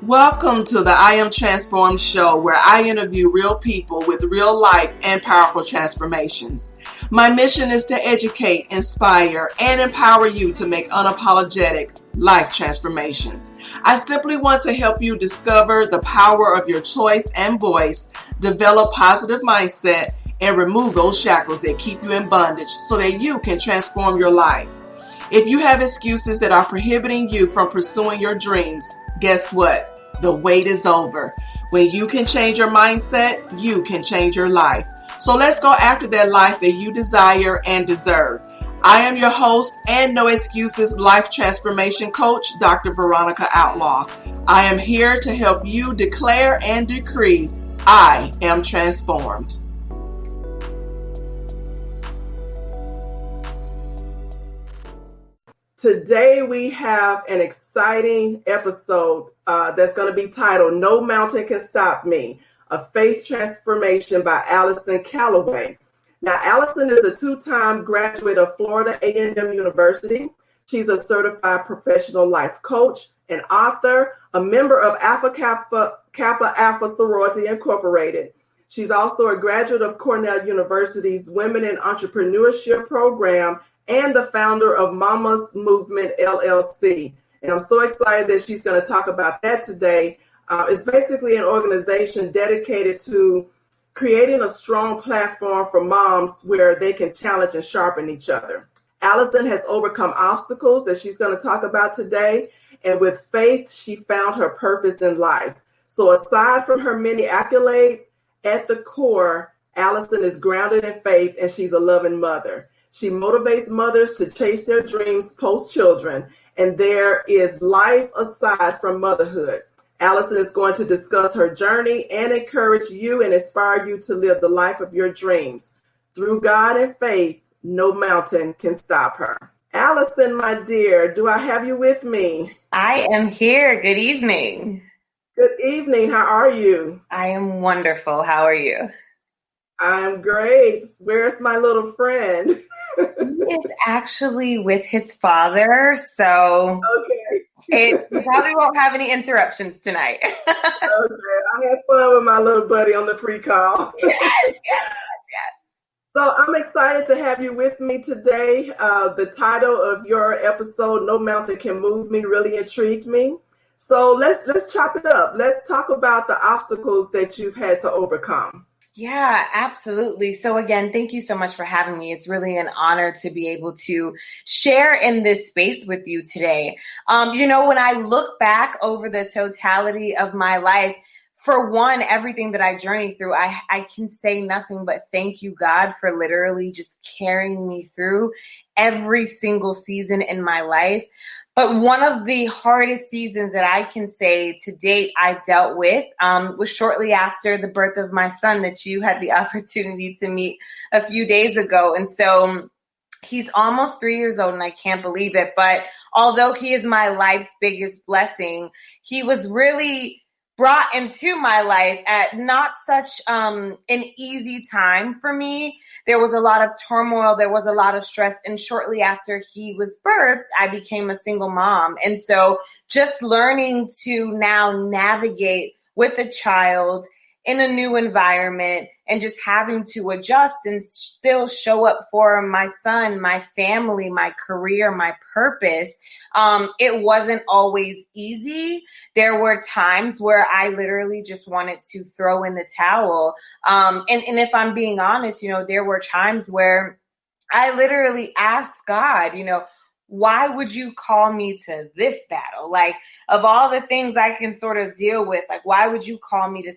Welcome to the I Am Transformed show, where I interview real people with real life and powerful transformations. My mission is to educate, inspire, and empower you to make unapologetic life transformations. I simply want to help you discover the power of your choice and voice, develop positive mindset, and remove those shackles that keep you in bondage so that you can transform your life. If you have excuses that are prohibiting you from pursuing your dreams, guess what? The wait is over. When you can change your mindset, you can change your life. So let's go after that life that you desire and deserve. I am your host and No Excuses Life Transformation Coach, Dr. Veronica Outlaw. I am here to help you declare and decree, I am transformed. Today we have an exciting episode that's going to be titled No Mountain Can Stop Me, a faith transformation by Alyson Calloway. Now, Alyson is a two-time graduate of Florida A&M University. She's a certified professional life coach, an author, a member of Kappa Alpha Sorority Incorporated. She's also a graduate of Cornell University's Women in Entrepreneurship program and the founder of Mamas Movement LLC. And I'm so excited that she's going to talk about that today. It's basically an organization dedicated to creating a strong platform for moms where they can challenge and sharpen each other. Alyson has overcome obstacles that she's going to talk about today. And with faith, she found her purpose in life. So aside from her many accolades, at the core, Alyson is grounded in faith and she's a loving mother. She motivates mothers to chase their dreams post-children, and there is life aside from motherhood. Alyson is going to discuss her journey and encourage you and inspire you to live the life of your dreams. Through God and faith, no mountain can stop her. Alyson, my dear, do I have you with me? I am here. Good evening. Good evening. How are you? I am wonderful. How are you? I'm great. Where's my little friend? He is actually with his father, so we probably won't have any interruptions tonight. Okay, I had fun with my little buddy on the pre-call. Yes. So I'm excited to have you with me today. The title of your episode, No Mountain Can Move Me, really intrigued me. So let's chop it up. Let's talk about the obstacles that you've had to overcome. Yeah, absolutely. So again, thank you so much for having me. It's really an honor to be able to share in this space with you today. When I look back over the totality of my life, for one, everything that I journeyed through, I can say nothing but thank you, God, for literally just carrying me through every single season in my life. But one of the hardest seasons that I can say to date I dealt with was shortly after the birth of my son that you had the opportunity to meet a few days ago. And so he's almost 3 years old and I can't believe it. But although he is my life's biggest blessing, he was really brought into my life at not such an easy time for me. There was a lot of turmoil. There was a lot of stress. And shortly after he was birthed, I became a single mom. And so just learning to now navigate with a child in a new environment and just having to adjust and still show up for my son, my family, my career, my purpose. It wasn't always easy. There were times where I literally just wanted to throw in the towel. And if I'm being honest, there were times where I literally asked God, why would you call me to this battle? Like, of all the things I can sort of deal with, like, why would you call me to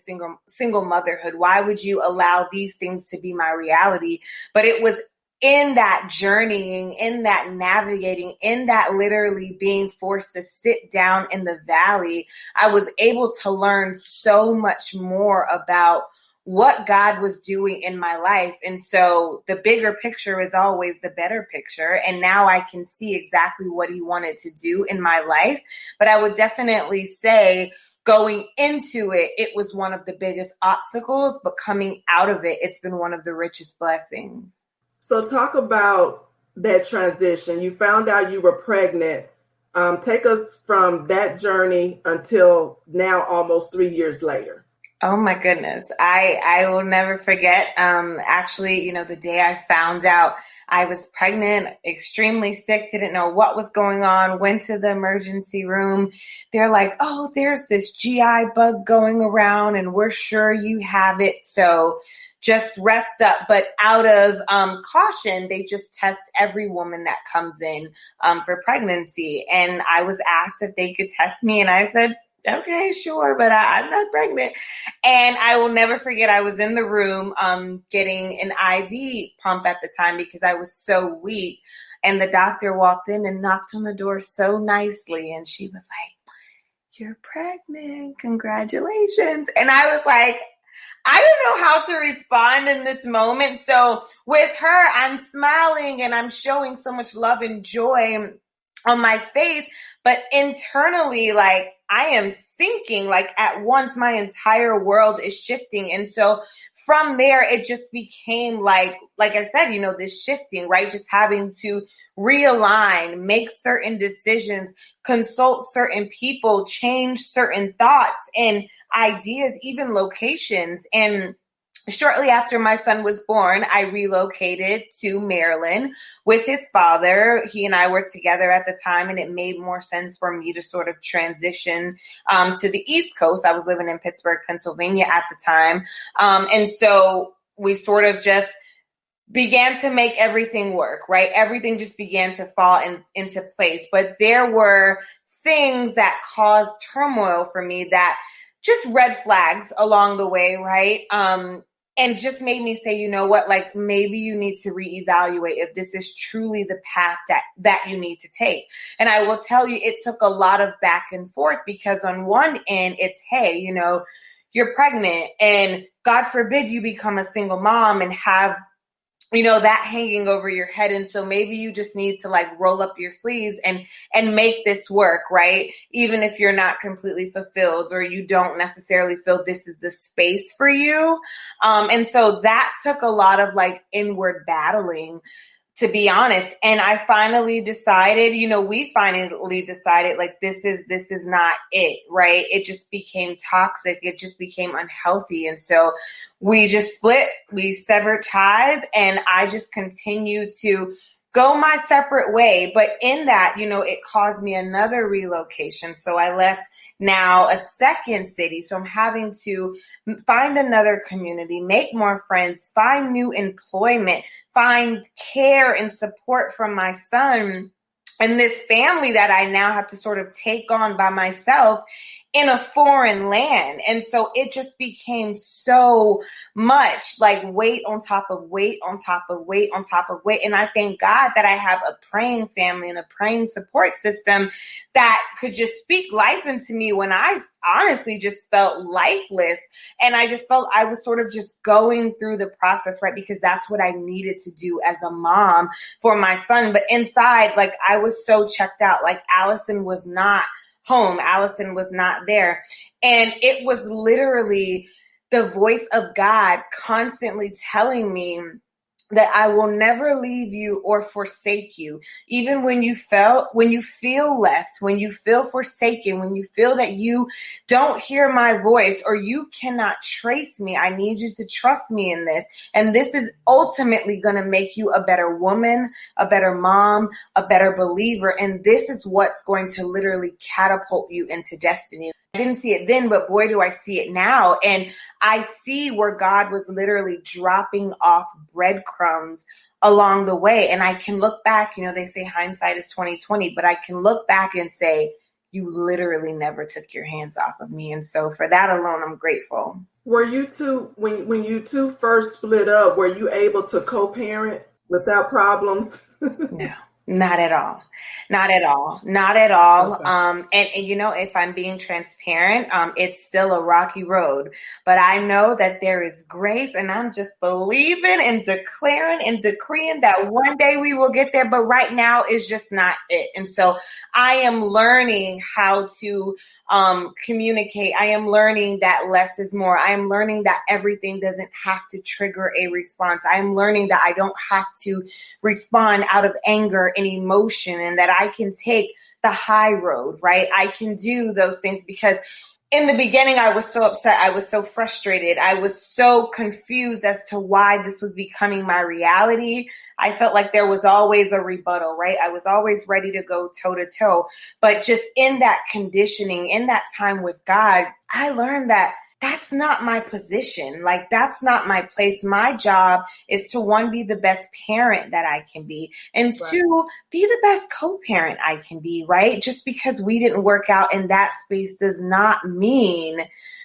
single motherhood? Why would you allow these things to be my reality? But it was in that journeying, in that navigating, in that literally being forced to sit down in the valley, I was able to learn so much more about what God was doing in my life. And so the bigger picture is always the better picture. And now I can see exactly what he wanted to do in my life. But I would definitely say going into it, it was one of the biggest obstacles, but coming out of it, it's been one of the richest blessings. So talk about that transition. You found out you were pregnant Take us from that journey until now, almost 3 years later. Oh my goodness. I will never forget. Actually, the day I found out I was pregnant, extremely sick, didn't know what was going on, went to the emergency room. They're like, oh, there's this GI bug going around and we're sure you have it. So just rest up. But out of caution, they just test every woman that comes in for pregnancy. And I was asked if they could test me. And I said, okay, sure, but I'm not pregnant. And I will never forget, I was in the room getting an IV pump at the time because I was so weak. And the doctor walked in and knocked on the door so nicely. And she was like, you're pregnant. Congratulations. And I was like, I don't know how to respond in this moment. So with her, I'm smiling and I'm showing so much love and joy on my face. But internally, like, I am sinking, like at once my entire world is shifting. And so from there, it just became like I said, this shifting, right? Just having to realign, make certain decisions, consult certain people, change certain thoughts and ideas, even locations. And shortly after my son was born, I relocated to Maryland with his father. He and I were together at the time, and it made more sense for me to sort of transition to the East Coast. I was living in Pittsburgh, Pennsylvania at the time. And so we sort of just began to make everything work, right? Everything just began to fall into place. But there were things that caused turmoil for me, that just red flags along the way, right? And just made me say, you know what, like maybe you need to reevaluate if this is truly the path that you need to take. And I will tell you, it took a lot of back and forth, because on one end, it's, hey, you're pregnant and God forbid you become a single mom and have that hanging over your head. And so maybe you just need to like roll up your sleeves and make this work, right? Even if you're not completely fulfilled or you don't necessarily feel this is the space for you. And so that took a lot of like inward battling, to be honest. And I finally decided, we finally decided like, this is not it, right? It just became toxic. It just became unhealthy. And so we just split, we severed ties, and I just continued to go my separate way. But in that, it caused me another relocation. So I left now a second city. So I'm having to find another community, make more friends, find new employment, find care and support from my son and this family that I now have to sort of take on by myself in a foreign land. And so it just became so much like weight on top of weight on top of weight on top of weight. And I thank God that I have a praying family and a praying support system that could just speak life into me when I honestly just felt lifeless. And I just felt I was sort of just going through the process, right? Because that's what I needed to do as a mom for my son. But inside, like I was so checked out, like Alyson was not home. Alyson was not there. And it was literally the voice of God constantly telling me that I will never leave you or forsake you. Even when you feel left, when you feel forsaken, when you feel that you don't hear my voice or you cannot trace me, I need you to trust me in this. And this is ultimately going to make you a better woman, a better mom, a better believer. And this is what's going to literally catapult you into destiny. I didn't see it then, but boy, do I see it now. And I see where God was literally dropping off breadcrumbs along the way. And I can look back, they say hindsight is 20/20, but I can look back and say, you literally never took your hands off of me. And so for that alone, I'm grateful. Were you two, when you two first split up, were you able to co-parent without problems? No. Not at all. Not at all. Not at all. Okay. And if I'm being transparent, it's still a rocky road, but I know that there is grace, and I'm just believing and declaring and decreeing that one day we will get there. But right now is just not it. And so I am learning how to communicate. I am learning that less is more. I am learning that everything doesn't have to trigger a response. I am learning that I don't have to respond out of anger and emotion, and that I can take the high road, right? I can do those things because in the beginning, I was so upset. I was so frustrated. I was so confused as to why this was becoming my reality. I felt like there was always a rebuttal, right? I was always ready to go toe to toe. But just in that conditioning, in that time with God, I learned that that's not my position. Like, that's not my place. My job is to, one, be the best parent that I can be, and Right. two, be the best co-parent I can be, right? Just because we didn't work out in that space does not mean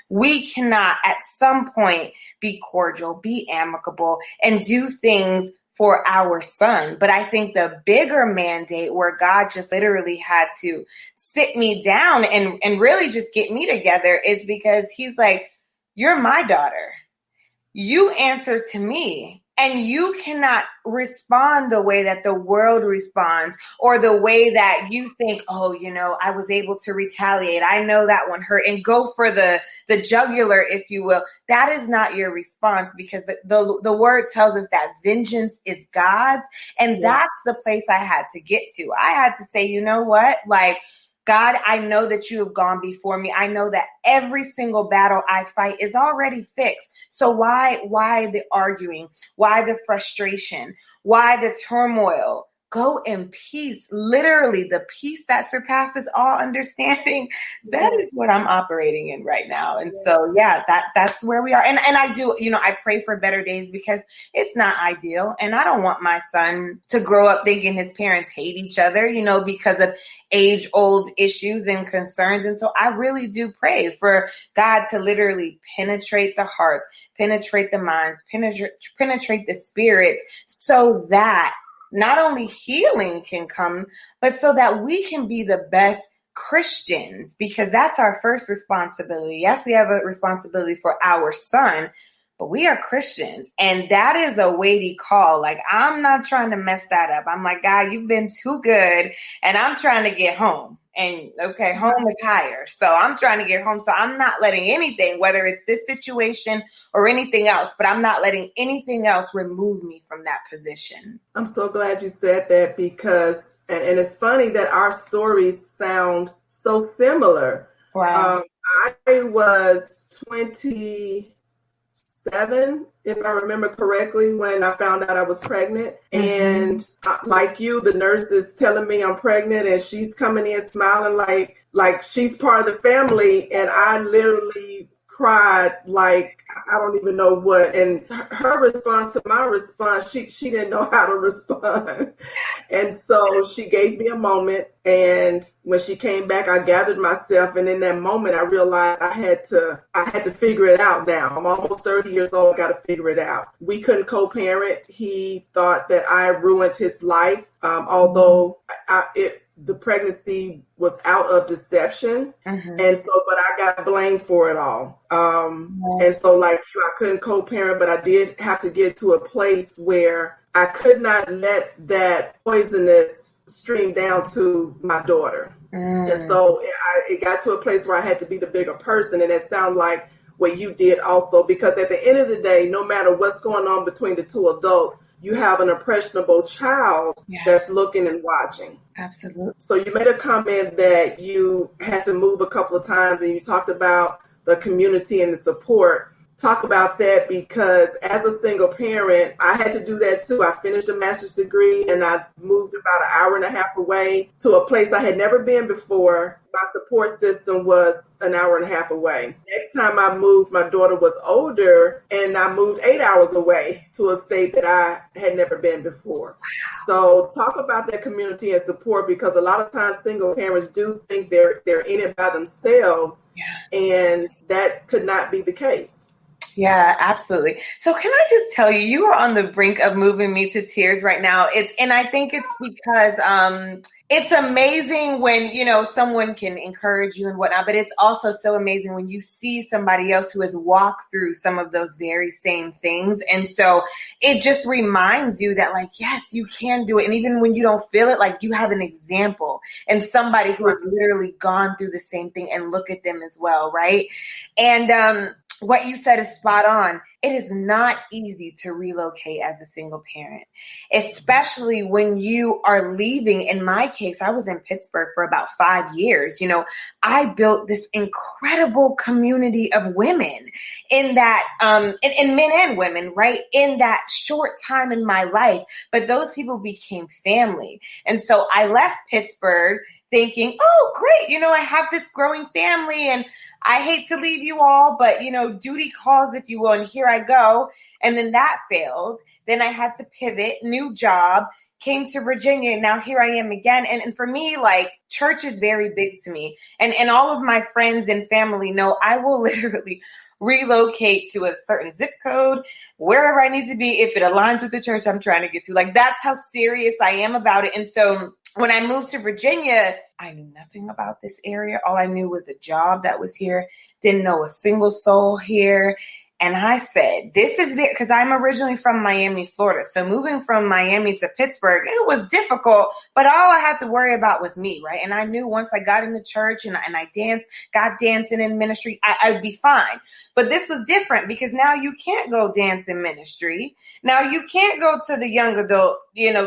we cannot at some point be cordial, be amicable, and do things for our son. But I think the bigger mandate where God just literally had to sit me down and really just get me together is because he's like, you're my daughter. You answer to me. And you cannot respond the way that the world responds, or the way that you think, oh, you know, I was able to retaliate. I know that one hurt, and go for the jugular, if you will. That is not your response, because the word tells us that vengeance is God's. And that's the place I had to get to. I had to say, you know what? Like, God, I know that you have gone before me. I know that every single battle I fight is already fixed. So why the arguing? Why the frustration? Why the turmoil? Go in peace. Literally, the peace that surpasses all understanding. That is what I'm operating in right now. And so, that's where we are. And I do, you know, I pray for better days, because it's not ideal. And I don't want my son to grow up thinking his parents hate each other, you know, because of age-old issues and concerns. And so I really do pray for God to literally penetrate the hearts, penetrate the minds, penetrate the spirits, so that not only healing can come, but so that we can be the best Christians, because that's our first responsibility. Yes, we have a responsibility for our son, but we are Christians, and that is a weighty call. Like, I'm not trying to mess that up. I'm like, God, you've been too good, and I'm trying to get home. And okay, home is higher. So I'm trying to get home. So I'm not letting anything, whether it's this situation or anything else, but I'm not letting anything else remove me from that position. I'm so glad you said that, because, and it's funny that our stories sound so similar. Wow. I was 27, if I remember correctly, when I found out I was pregnant. And like you, the nurse is telling me I'm pregnant, and she's coming in smiling like she's part of the family. And I literally cried like I don't even know what. And her response to my response, she didn't know how to respond. And so she gave me a moment. And when she came back, I gathered myself. And in that moment, I realized I had to figure it out now. I'm almost 30 years old. I got to figure it out. We couldn't co-parent. He thought that I ruined his life. Although the pregnancy was out of deception. And so, but I got blamed for it all. And so, like you, I couldn't co-parent, but I did have to get to a place where I could not let that poisonous stream down to my daughter. And so it got to a place where I had to be the bigger person. And it sounded like what you did also, because at the end of the day, no matter what's going on between the two adults, you have an impressionable child that's looking and watching. Absolutely. So you made a comment that you had to move a couple of times, and you talked about the community and the support. Talk about that, because as a single parent, I had to do that too. I finished a master's degree, and I moved about an hour and a half away to a place I had never been before. My support system was an hour and a half away. Next time I moved, my daughter was older, and I moved 8 hours away to a state that I had never been before. So talk about that community and support, because a lot of times single parents do think they're in it by themselves, and that could not be the case. Yeah, absolutely. So can I just tell you, you are on the brink of moving me to tears right now. And I think it's because it's amazing when, you know, someone can encourage you and whatnot, but it's also so amazing when you see somebody else who has walked through some of those very same things. And so it just reminds you that, like, yes, you can do it. And even when you don't feel it, like, you have an example and somebody who has literally gone through the same thing, and look at them as well. Right. And what you said is spot on. It is not easy to relocate as a single parent, especially when you are leaving. In my case, I was in Pittsburgh for about 5 years. I built this incredible community of women in that, and men and women, right? In that short time in my life, but those people became family. And so I left Pittsburgh thinking, oh, great. I have this growing family and I hate to leave you all, but, duty calls, if you will. And here I go. And then that failed. Then I had to pivot, new job, came to Virginia. And now here I am again. And for me, like, church is very big to me. And all of my friends and family know I will literally relocate to a certain zip code, wherever I need to be, if it aligns with the church I'm trying to get to. Like, that's how serious I am about it. And so when I moved to Virginia, I knew nothing about this area. All I knew was a job that was here. Didn't know a single soul here. And I said, this is it, because I'm originally from Miami, Florida. So moving from Miami to Pittsburgh, it was difficult, but all I had to worry about was me, right? And I knew once I got into church and I got dancing in ministry, I'd be fine. But this was different because now you can't go dance in ministry. Now you can't go to the young adult,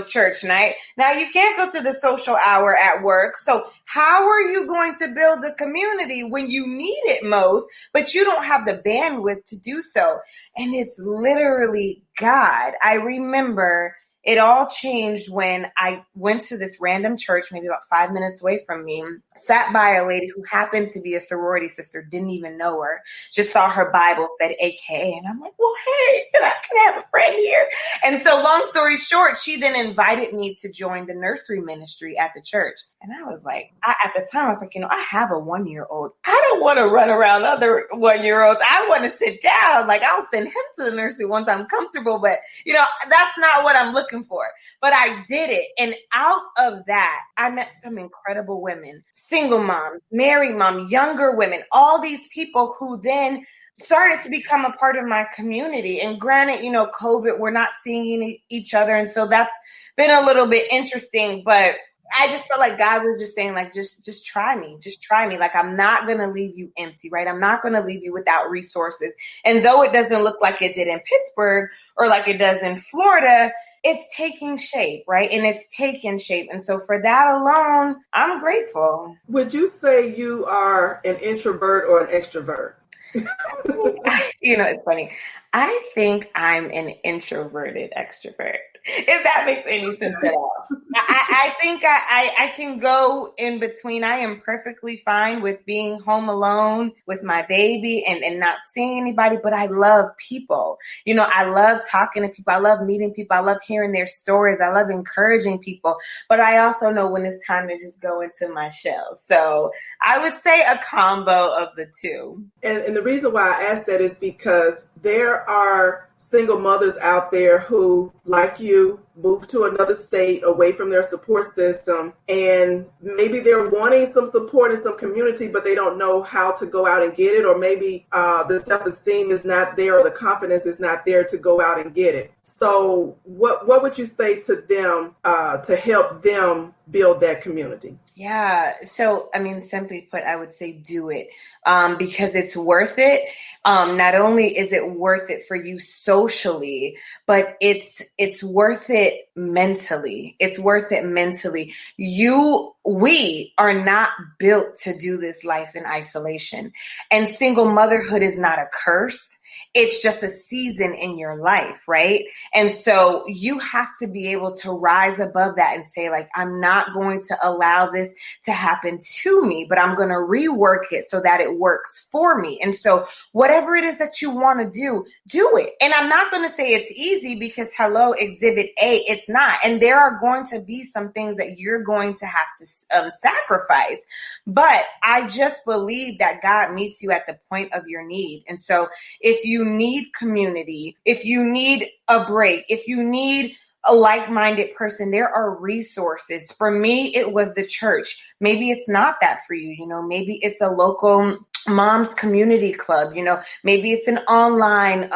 church night. Now you can't go to the social hour at work. So how are you going to build a community when you need it most, but you don't have the bandwidth to do so? And it's literally God. I remember it all changed when I went to this random church, maybe about 5 minutes away from me, sat by a lady who happened to be a sorority sister, didn't even know her, just saw her Bible, said AKA. And I'm like, well, hey, can I have a friend here? And so long story short, she then invited me to join the nursery ministry at the church. And I was like, at the time, I was like, I have a 1-year-old. I don't want to run around other 1-year-olds. I want to sit down. Like, I'll send him to the nursery once I'm comfortable. But, that's not what I'm looking for. But I did it. And out of that, I met some incredible women, single moms, married moms, younger women, all these people who then started to become a part of my community. And granted, COVID, we're not seeing each other. And so that's been a little bit interesting, but I just felt like God was just saying, like, just try me. Just try me. Like, I'm not going to leave you empty, right? I'm not going to leave you without resources. And though it doesn't look like it did in Pittsburgh or like it does in Florida, it's taking shape, right? And it's taken shape. And so for that alone, I'm grateful. Would you say you are an introvert or an extrovert? It's funny. I think I'm an introverted extrovert, if that makes any sense at all. I think I can go in between. I am perfectly fine with being home alone with my baby and not seeing anybody, but I love people. I love talking to people. I love meeting people. I love hearing their stories. I love encouraging people, but I also know when it's time to just go into my shell. So I would say a combo of the two. And the reason why I ask that is because there are single mothers out there who, like you, moved to another state away from their support system, and maybe they're wanting some support and some community, but they don't know how to go out and get it, or maybe the self-esteem is not there or the confidence is not there to go out and get it. So what would you say to them to help them build that community? Yeah. So, simply put, I would say do it because it's worth it. Not only is it worth it for you socially, but it's worth it mentally. It's worth it mentally. We are not built to do this life in isolation. And single motherhood is not a curse. It's just a season in your life, right? And so you have to be able to rise above that and say, like, I'm not going to allow this to happen to me, but I'm going to rework it so that it works for me. And so whatever it is that you want to do it. And I'm not going to say it's easy because hello, exhibit A, it's not. And there are going to be some things that you're going to have to sacrifice. But I just believe that God meets you at the point of your need. And so if you need community, if you need a break, if you need a like-minded person, there are resources. For me, it was the church. Maybe it's not that for you. Maybe it's a local mom's community club. Maybe it's an online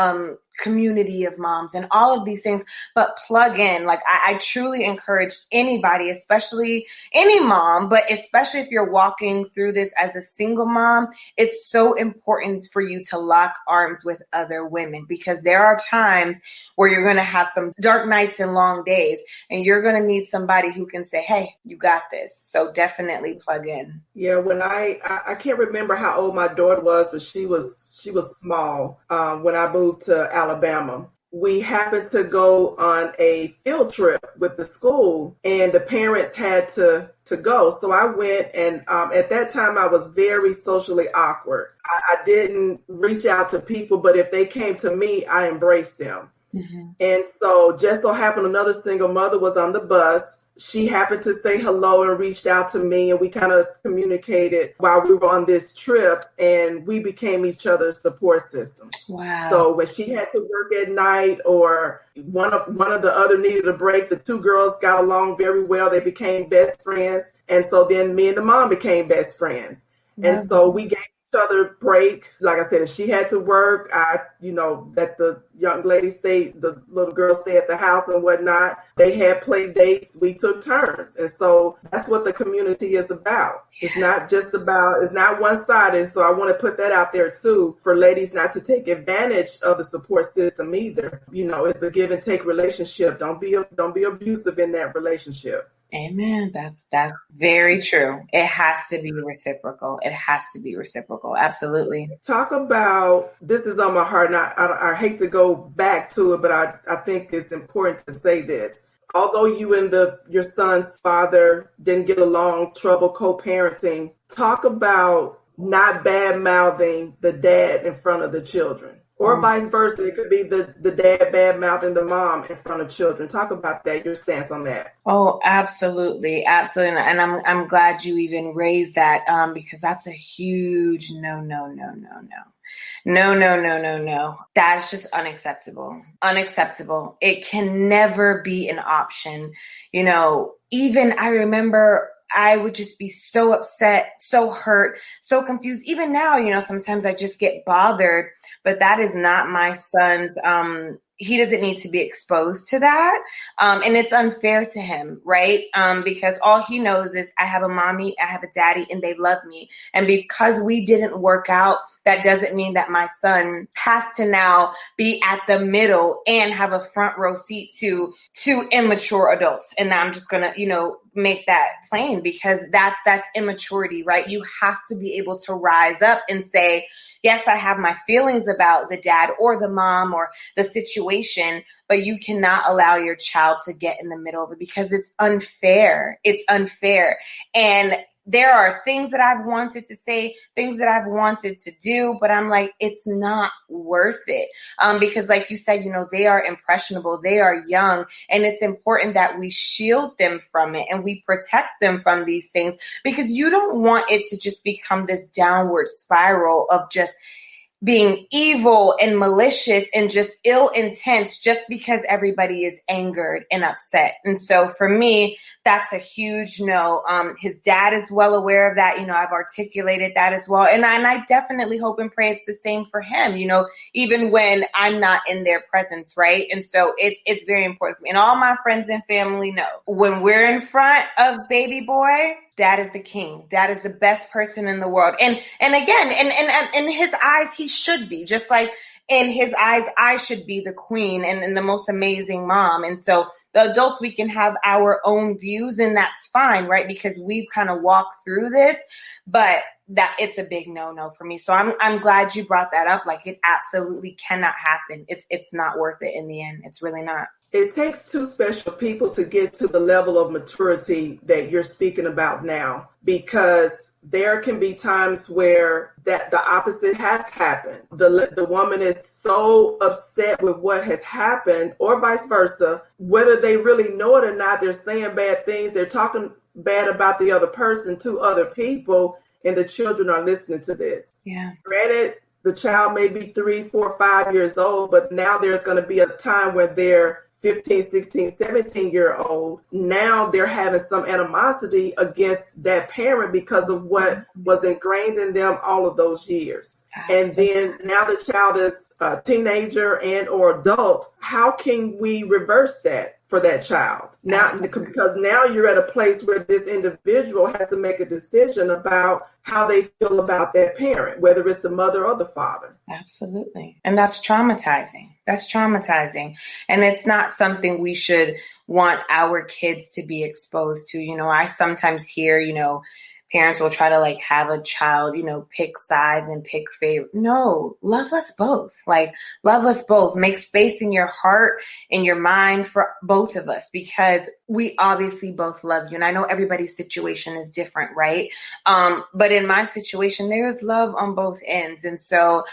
community of moms and all of these things, but plug in. Like I truly encourage anybody, especially any mom, but especially if you're walking through this as a single mom, it's so important for you to lock arms with other women, because there are times where you're going to have some dark nights and long days, and you're going to need somebody who can say, hey, you got this. So definitely plug in. Yeah, when I can't remember how old my daughter was, but she was small when I moved to Alabama. We happened to go on a field trip with the school, and the parents had to go. So I went, and at that time I was very socially awkward. I didn't reach out to people, but if they came to me, I embraced them. Mm-hmm. And so just so happened another single mother was on the bus. She happened to say hello and reached out to me, and we kind of communicated while we were on this trip, and we became each other's support system. Wow. So when she had to work at night, or one of the other needed a break, the two girls got along very well. They became best friends. And so then me and the mom became best friends. Wow. And so we gave each other break. Like I said, if she had to work, let the young lady stay, the little girl stay at the house and whatnot. They had play dates. We took turns. And so that's what the community is about. Yeah. It's not one-sided. So I want to put that out there too, for ladies not to take advantage of the support system either. It's a give and take relationship. Don't be abusive in that relationship. Amen. That's very true. It has to be reciprocal. Absolutely. Talk about, this is on my heart, and I hate to go back to it, but I think it's important to say this. Although you and your son's father didn't get along, trouble co-parenting, talk about not bad-mouthing the dad in front of the children. Or vice versa. It could be the dad bad-mouthing the mom in front of children. Talk about that, your stance on that. Oh, absolutely. Absolutely. And I'm glad you even raised that, because that's a huge no. That's just unacceptable. It can never be an option. Even I remember I would just be so upset, so hurt, so confused. Even now, sometimes I just get bothered, but that is not my son's. He doesn't need to be exposed to that. And it's unfair to him, right? Because all he knows is I have a mommy, I have a daddy, and they love me. And because we didn't work out, that doesn't mean that my son has to now be at the middle and have a front row seat to immature adults. And I'm just going to, make that plain, because that's immaturity, right? You have to be able to rise up and say, yes, I have my feelings about the dad or the mom or the situation, but you cannot allow your child to get in the middle of it, because it's unfair. And there are things that I've wanted to say, things that I've wanted to do, but I'm like, it's not worth it. Because like you said, they are impressionable, they are young, and it's important that we shield them from it and we protect them from these things, because you don't want it to just become this downward spiral of just being evil and malicious and just ill intent just because everybody is angered and upset. And so for me, that's a huge no. His dad is well aware of that. I've articulated that as well. And I definitely hope and pray it's the same for him, even when I'm not in their presence, right? And so it's very important for me. And all my friends and family know, when we're in front of baby boy, Dad is the king. Dad is the best person in the world. And again, and in his eyes, he should be. Just like in his eyes, I should be the queen and the most amazing mom. And so the adults, we can have our own views, and that's fine, right? Because we've kind of walked through this, but that it's a big no for me. So I'm glad you brought that up. Like, it absolutely cannot happen. It's not worth it in the end. It's really not. It takes two special people to get to the level of maturity that you're speaking about now, because there can be times where that the opposite has happened. The woman is so upset with what has happened, or vice versa, whether they really know it or not. They're saying bad things. They're talking bad about the other person to other people, and the children are listening to this. Yeah. Granted, the child may be 3, 4, 5 years old, but now there's going to be a time where they're 15, 16, 17-year-old. Now they're having some animosity against that parent because of what was ingrained in them all of those years. And then now the child is a teenager and or adult. How can we reverse that for that child? Now, because now you're at a place where this individual has to make a decision about how they feel about that parent, whether it's the mother or the father. Absolutely. And that's traumatizing. That's traumatizing. And it's not something we should want our kids to be exposed to. You know, I sometimes hear, you know, parents will try to like have a child, you know, pick sides and pick favorite. No, love us both. Like, love us both. Make space in your heart and your mind for both of us, because we obviously both love you. And I know everybody's situation is different, right? But in my situation, there is love on both ends. And so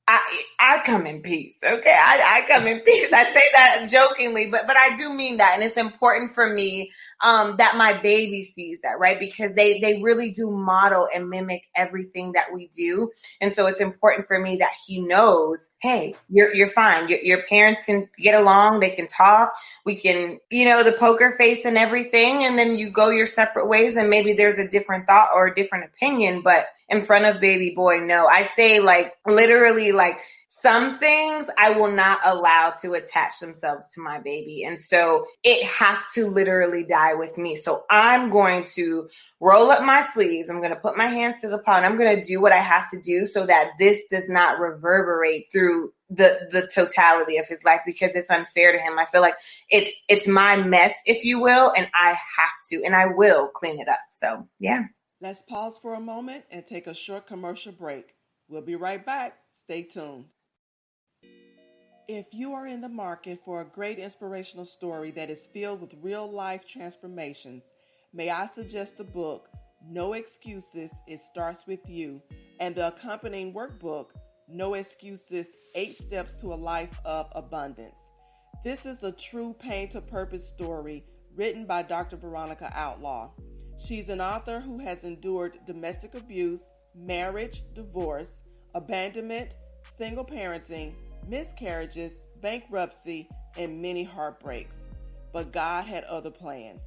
I come in peace. Okay. I come in peace. I say that jokingly, but I do mean that. And it's important for me that my baby sees that, right? Because they really do model and mimic everything that we do. And so it's important for me that he knows, hey, you're fine. Your parents can get along. They can talk. We can, you know, the poker face and everything. And then you go your separate ways, and maybe there's a different thought or a different opinion, but in front of baby boy, no. I say like literally like some things I will not allow to attach themselves to my baby. And so it has to literally die with me. So I'm going to roll up my sleeves. I'm going to put my hands to the plow, and I'm going to do what I have to do so that this does not reverberate through the totality of his life, because it's unfair to him. I feel like it's my mess, if you will, and I have to, and I will clean it up. So yeah. Let's pause for a moment and take a short commercial break. We'll be right back. Stay tuned. If you are in the market for a great inspirational story that is filled with real-life transformations, may I suggest the book, No Excuses, It Starts With You, and the accompanying workbook, No Excuses, 8 Steps to a Life of Abundance. This is a true pain-to-purpose story written by Dr. Veronica Outlaw. She's an author who has endured domestic abuse, marriage, divorce, abandonment, single parenting, miscarriages, bankruptcy, and many heartbreaks. But God had other plans.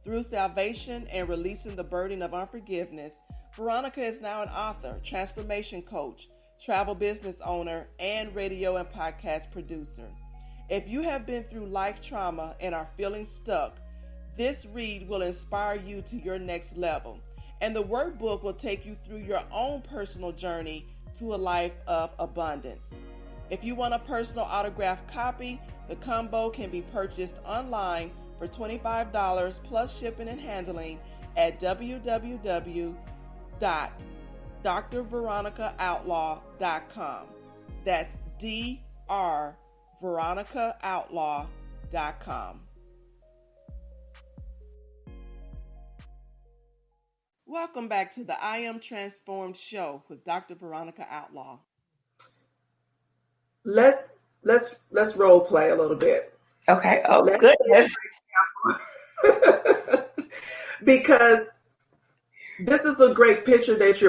Through salvation and releasing the burden of unforgiveness, Veronica is now an author, transformation coach, travel business owner, and radio and podcast producer. If you have been through life trauma and are feeling stuck, this read will inspire you to your next level, and the workbook will take you through your own personal journey to a life of abundance. If you want a personal autographed copy, the combo can be purchased online for $25 plus shipping and handling at www.drveronicaaoutlaw.com. That's drveronicaaoutlaw.com. Welcome back to the I Am Transformed show with Dr. Veronica Outlaw. Let's role play a little bit. Okay. Oh, goodness. Because this is a great picture that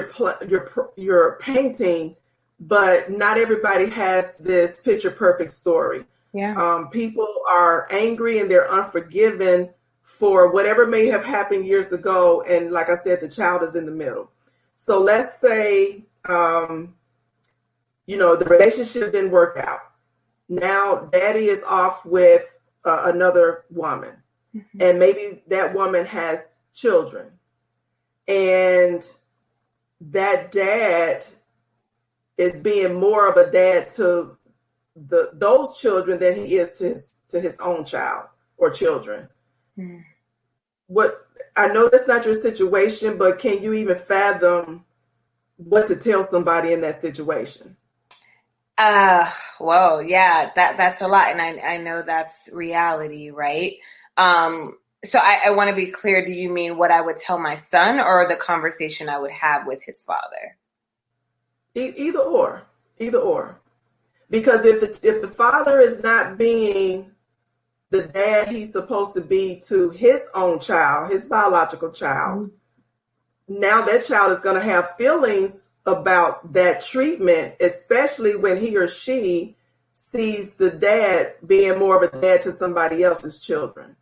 you're painting, but not everybody has this picture perfect story. Yeah. People are angry and they're unforgiven for whatever may have happened years ago. And like I said, the child is in the middle. So let's say, the relationship didn't work out. Now daddy is off with another woman. Mm-hmm. And maybe that woman has children. And that dad is being more of a dad to those children than he is to his own child or children. Mm. What I know that's not your situation, but can you even fathom what to tell somebody in that situation? Well, yeah, that's a lot. And I know that's reality, right? So I want to be clear. Do you mean what I would tell my son or the conversation I would have with his father? Either or. Because if the father is not being the dad he's supposed to be to his own child, his biological child, mm-hmm. Now that child is going to have feelings about that treatment, especially when he or she sees the dad being more of a dad to somebody else's children.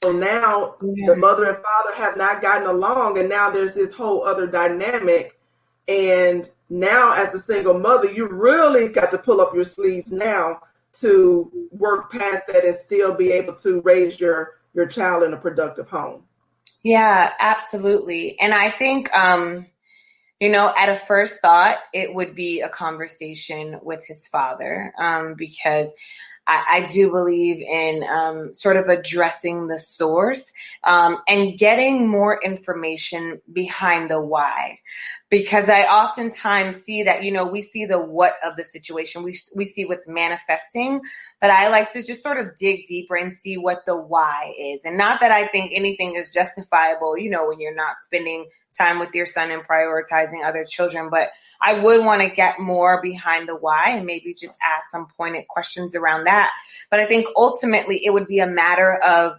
So now the mother and father have not gotten along, and now there's this whole other dynamic. And Now, as a single mother, you really got to pull up your sleeves now to work past that and still be able to raise your child in a productive home. Yeah, absolutely. And I think, at a first thought, it would be a conversation with his father, because I do believe in sort of addressing the source and getting more information behind the why. Because I oftentimes see that, we see the what of the situation. We see what's manifesting, but I like to just sort of dig deeper and see what the why is. And not that I think anything is justifiable, when you're not spending time with your son and prioritizing other children, but I would want to get more behind the why and maybe just ask some pointed questions around that. But I think ultimately it would be a matter of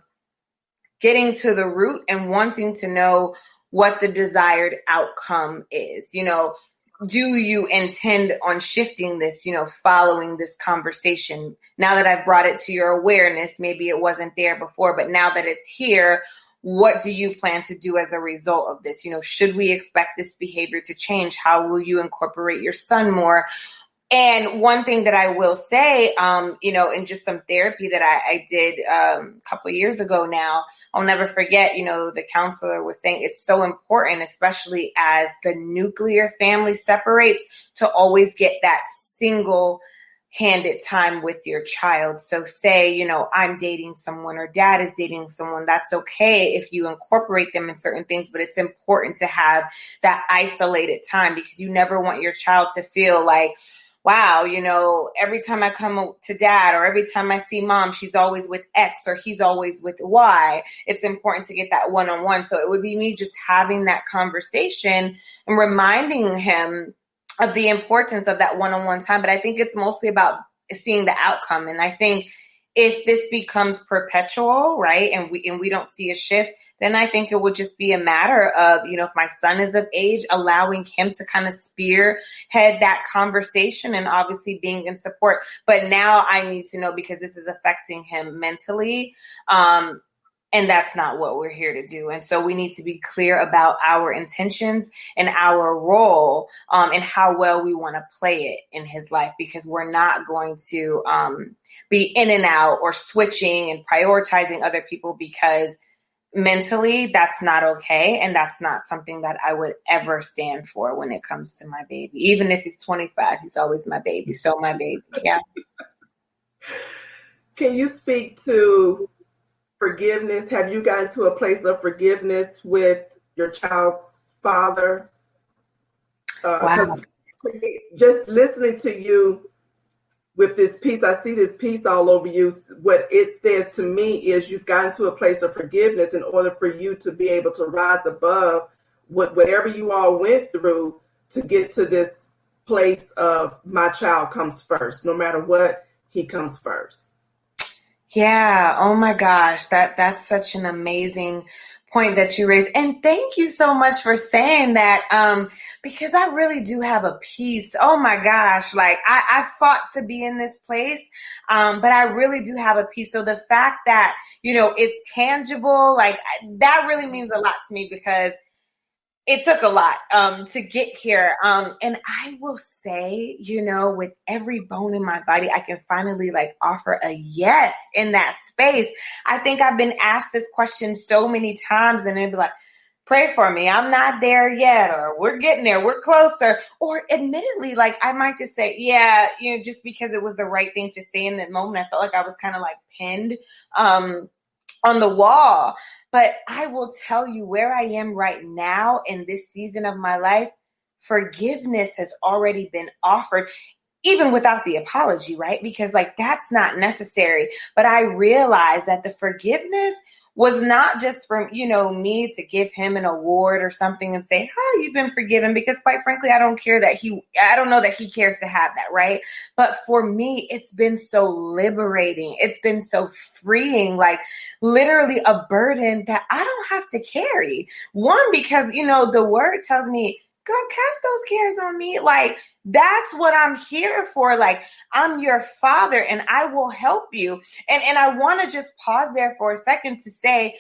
getting to the root and wanting to know what the desired outcome is. Do you intend on shifting this, following this conversation? Now that I've brought it to your awareness, maybe it wasn't there before, but now that it's here, what do you plan to do as a result of this? Should we expect this behavior to change? How will you incorporate your son more? And one thing that I will say, in just some therapy that I did a couple of years ago now, I'll never forget, the counselor was saying it's so important, especially as the nuclear family separates, to always get that single-handed time with your child. So say, I'm dating someone or dad is dating someone, that's okay if you incorporate them in certain things, but it's important to have that isolated time because you never want your child to feel like, wow, every time I come to dad or every time I see mom, she's always with X or he's always with Y. It's important to get that one-on-one. So it would be me just having that conversation and reminding him of the importance of that one-on-one time. But I think it's mostly about seeing the outcome. And I think if this becomes perpetual, right, and we don't see a shift, then I think it would just be a matter of, if my son is of age, allowing him to kind of spearhead that conversation and obviously being in support. But now I need to know because this is affecting him mentally. And that's not what we're here to do. And so we need to be clear about our intentions and our role and how well we want to play it in his life, because we're not going to be in and out or switching and prioritizing other people, because mentally that's not okay. And that's not something that I would ever stand for when it comes to my baby. Even if he's 25, he's always my baby. So my baby. Yeah. Can you speak to forgiveness? Have you gotten to a place of forgiveness with your child's father? Wow. Just listening to you with this piece, I see this piece all over you. What it says to me is you've gotten to a place of forgiveness in order for you to be able to rise above whatever you all went through to get to this place of my child comes first. No matter what, he comes first. Yeah. Oh my gosh. That's such an amazing point that you raised. And thank you so much for saying that. Because I really do have a piece. Oh my gosh. Like I fought to be in this place. But I really do have a piece. So the fact that, it's tangible, like that really means a lot to me, because it took a lot to get here. And I will say, with every bone in my body, I can finally offer a yes in that space. I think I've been asked this question so many times, and they'd be like, pray for me, I'm not there yet, or we're getting there, we're closer. Or admittedly, I might just say, yeah, just because it was the right thing to say in that moment. I felt like I was kind of pinned on the wall. But I will tell you where I am right now in this season of my life, forgiveness has already been offered, even without the apology, right? Because that's not necessary. But I realized that the forgiveness was not just from, me to give him an award or something and say, oh, you've been forgiven, because quite frankly, I don't know that he cares to have that, right? But for me, it's been so liberating. It's been so freeing, literally a burden that I don't have to carry. One, because, the word tells me, God, cast those cares on me. That's what I'm here for. I'm your father and I will help you. And I want to just pause there for a second to say,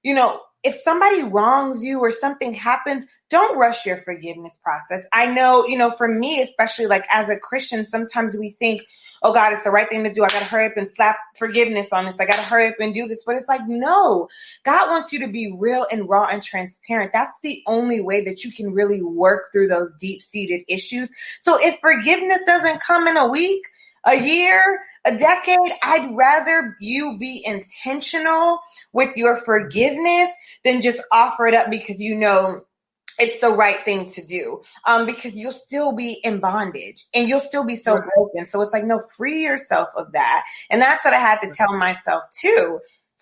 if somebody wrongs you or something happens, don't rush your forgiveness process. I know, for me, especially like as a Christian, sometimes we think, oh God, it's the right thing to do. I got to hurry up and slap forgiveness on this. I got to hurry up and do this. But it's like, no, God wants you to be real and raw and transparent. That's the only way that you can really work through those deep-seated issues. So if forgiveness doesn't come in a week, a year, a decade, I'd rather you be intentional with your forgiveness than just offer it up because it's the right thing to do, because you'll still be in bondage and you'll still be so broken. So it's like, no, free yourself of that. And that's what I had to tell myself too.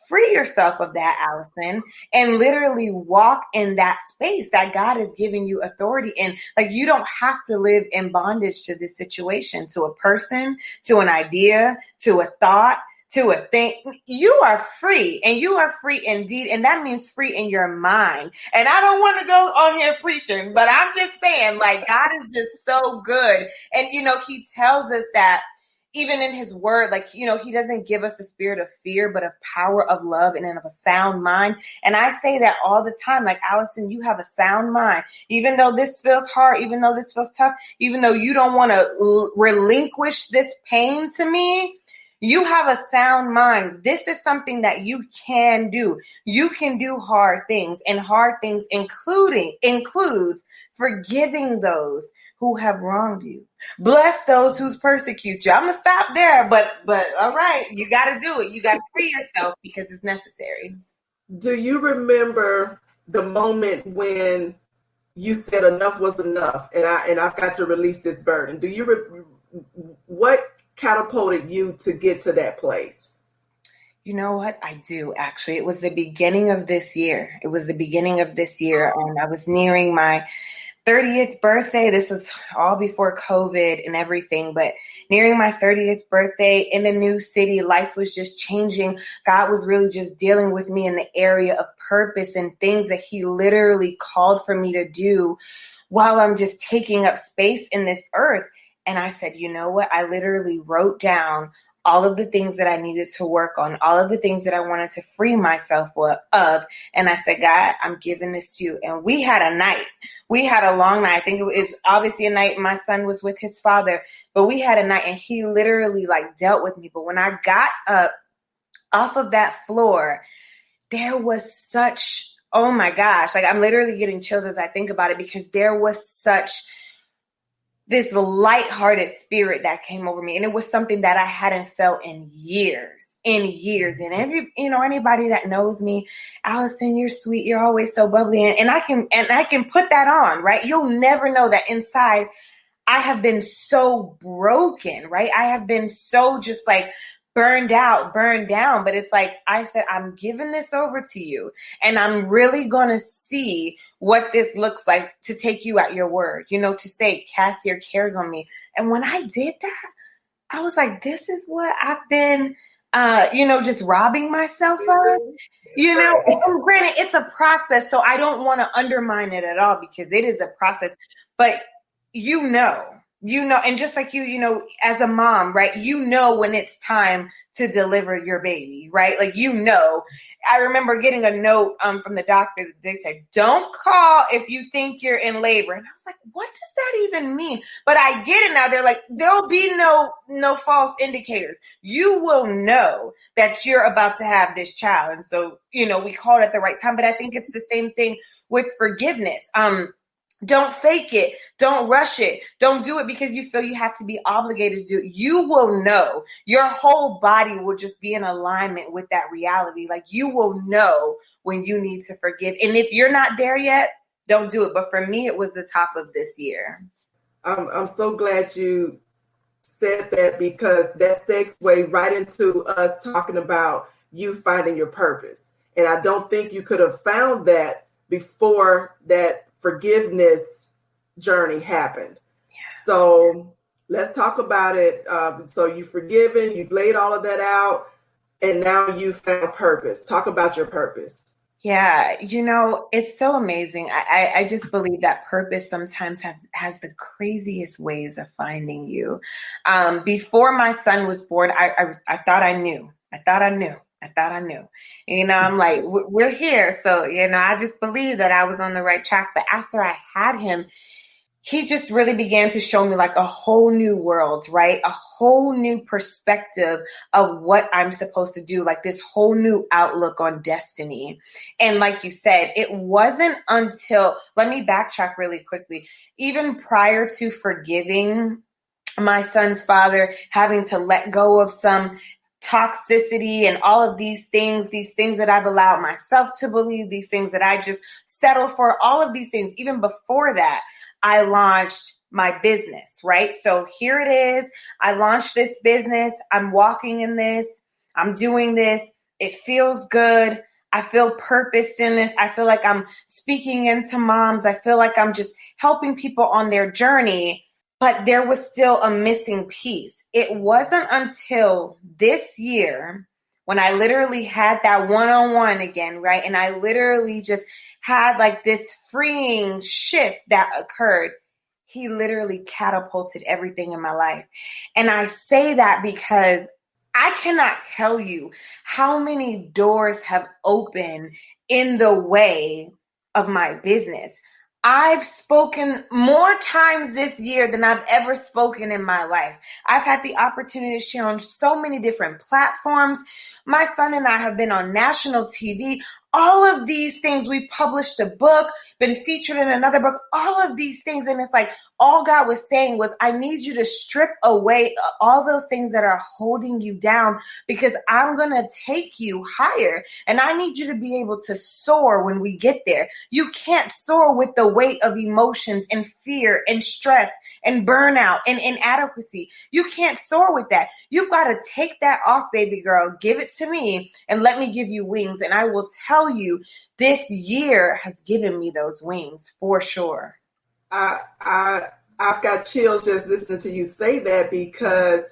Free yourself of that, Alyson, and literally walk in that space that God is giving you authority in. Like, you don't have to live in bondage to this situation, to a person, to an idea, to a thought, to a thing. You are free, and you are free indeed. And that means free in your mind. And I don't want to go on here preaching, but I'm just saying, like, God is just so good. And, he tells us that even in his word, like, he doesn't give us a spirit of fear, but of power, of love, and of a sound mind. And I say that all the time, like, Alyson, you have a sound mind. Even though this feels hard, even though this feels tough, even though you don't want to relinquish this pain to me, you have a sound mind. This is something that you can do. You can do hard things, and hard things includes forgiving those who have wronged you. Bless those who persecute you. I'm going to stop there, but all right, you got to do it. You got to free yourself because it's necessary. Do you remember the moment when you said enough was enough and I've got to release this burden? Do you what catapulted you to get to that place? You know what? I do, actually. It was the beginning of this year. I was nearing my 30th birthday. This was all before COVID and everything, but nearing my 30th birthday in a new city, life was just changing. God was really just dealing with me in the area of purpose and things that he literally called for me to do while I'm just taking up space in this earth. And I said, you know what? I literally wrote down all of the things that I needed to work on, all of the things that I wanted to free myself of. And I said, God, I'm giving this to you. And we had a night. We had a long night. I think it was obviously a night my son was with his father, but we had a night and he literally dealt with me. But when I got up off of that floor, there was such, oh my gosh, I'm literally getting chills as I think about it, because there was such this lighthearted spirit that came over me. And it was something that I hadn't felt in years. And anybody that knows me, Alyson, you're sweet. You're always so bubbly. And I can put that on, right? You'll never know that inside I have been so broken, right? I have been so just burned out, burned down. But it's like, I said, I'm giving this over to you, and I'm really going to see what this looks like to take you at your word, to say, cast your cares on me. And when I did that, I was like, this is what I've been, just robbing myself of, And granted, it's a process. So I don't want to undermine it at all, because it is a process, but and just like as a mom, right? When it's time to deliver your baby, right? I remember getting a note from the doctor. They said, don't call if you think you're in labor. And I was like, what does that even mean? But I get it now. They're like, there'll be no false indicators. You will know that you're about to have this child. And so, we called at the right time. But I think it's the same thing with forgiveness. Don't fake it. Don't rush it. Don't do it because you feel you have to be obligated to do it. You will know. Your whole body will just be in alignment with that reality. You will know when you need to forgive. And if you're not there yet, don't do it. But for me, it was the top of this year. I'm so glad you said that, because that segues right into us talking about you finding your purpose. And I don't think you could have found that before that forgiveness journey happened. Yeah. So let's talk about it. So you've forgiven, you've laid all of that out, and now you found purpose. Talk about your purpose. Yeah, it's so amazing. I just believe that purpose sometimes has the craziest ways of finding you. Before my son was born, I thought I knew. I thought I knew. I'm like, we're here. So, I just believed that I was on the right track. But after I had him, he just really began to show me like a whole new world, right? A whole new perspective of what I'm supposed to do, like this whole new outlook on destiny. And like you said, it wasn't until, let me backtrack really quickly, even prior to forgiving my son's father, having to let go of some toxicity and all of these things that I've allowed myself to believe, these things that I just settled for, all of these things, even before that, I launched my business, right? So here it is. I launched this business. I'm walking in this. I'm doing this. It feels good. I feel purpose in this. I feel like I'm speaking into moms. I feel like I'm just helping people on their journey, but there was still a missing piece. It wasn't until this year when I literally had that one-on-one again, right? And I literally just had like this freeing shift that occurred. He literally catapulted everything in my life. And I say that because I cannot tell you how many doors have opened in the way of my business. I've spoken more times this year than I've ever spoken in my life. I've had the opportunity to share on so many different platforms. My son and I have been on national TV. All of these things, we published a book, been featured in another book, all of these things. And it's like, all God was saying was, I need you to strip away all those things that are holding you down, because I'm going to take you higher. And I need you to be able to soar when we get there. You can't soar with the weight of emotions and fear and stress and burnout and inadequacy. You can't soar with that. You've got to take that off, baby girl. Give it to me and let me give you wings. And I will tell you, this year has given me those wings for sure. I've got chills just listening to you say that, because